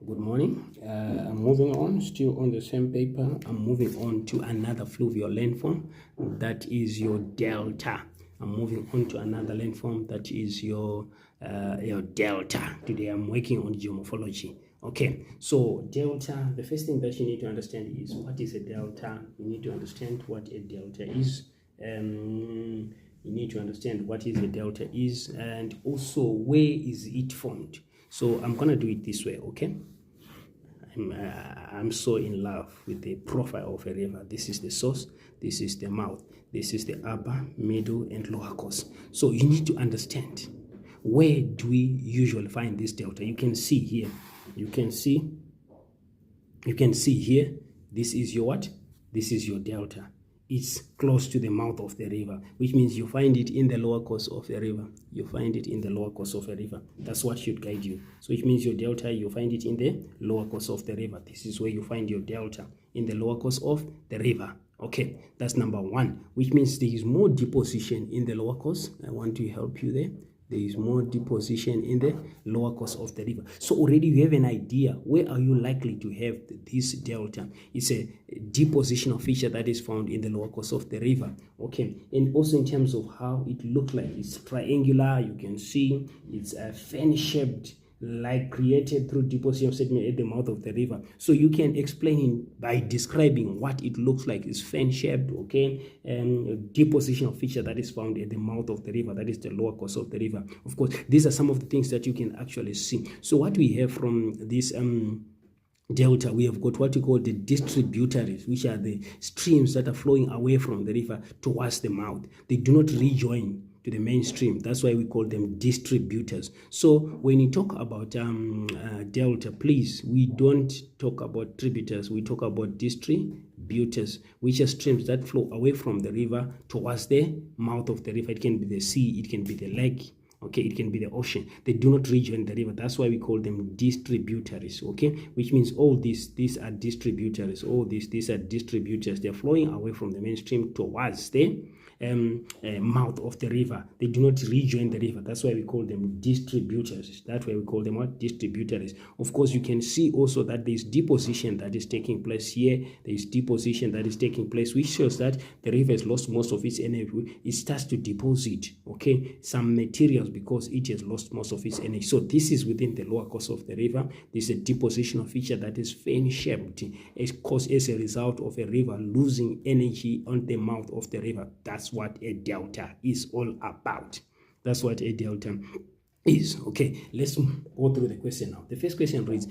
Good morning. I'm moving on, still on the same paper. I'm moving on to another fluvial landform. That is your delta. I'm moving on to another landform. That is your delta. Today I'm working on geomorphology. Okay, so delta, the first thing that you need to understand is what is a delta. You need to understand what a delta is. You need to understand what is a delta is, and also where is it formed. So I'm gonna do it this way, okay? I'm so in love with the profile of a river. This is the source, this is the mouth, this is the upper, middle, and lower course. So you need to understand, where do we usually find this delta? You can see here, you can see here, this is your what? This is your delta. It's close to the mouth of the river, which means you find it in the lower course of the river. You find it in the lower course of a river. That's what should guide you. So it means your delta, you find it in the lower course of the river. This is where you find your delta, in the lower course of the river. Okay, that's number one, which means there is more deposition in the lower course. I want to help you there. There is more deposition in the lower course of the river. So already you have an idea, where are you likely to have this delta? It's a depositional feature that is found in the lower course of the river. Okay, and also in terms of how it looks like, it's triangular. You can see it's a fan-shaped, like created through deposition of sediment at the mouth of the river. So you can explain it by describing what it looks like. It's fan-shaped, okay, and depositional feature that is found at the mouth of the river, that is the lower course of the river. Of course, these are some of the things that you can actually see. So what we have from this delta, we have got what we call the distributaries, which are the streams that are flowing away from the river towards the mouth. They do not rejoin to the mainstream. That's why we call them distributors. So when you talk about delta, please, we don't talk about tributaries, we talk about distributors, which are streams that flow away from the river towards the mouth of the river. It can be the sea, it can be the lake, okay, it can be the ocean. They do not rejoin the river. That's why we call them distributaries, okay, which means all these are distributaries. All these are distributors. They're flowing away from the mainstream towards the mouth of the river. They do not rejoin the river. That's why we call them distributors. That's why we call them what? Distributaries. Of course, you can see also that there is deposition that is taking place here. There is deposition that is taking place, which shows that the river has lost most of its energy. It starts to deposit, okay, some materials because it has lost most of its energy. So this is within the lower course of the river. This is a depositional feature that is fan-shaped as a result of a river losing energy on the mouth of the river. That's what a delta is all about. That's what a delta is. Okay, let's go through the question now. The first question reads,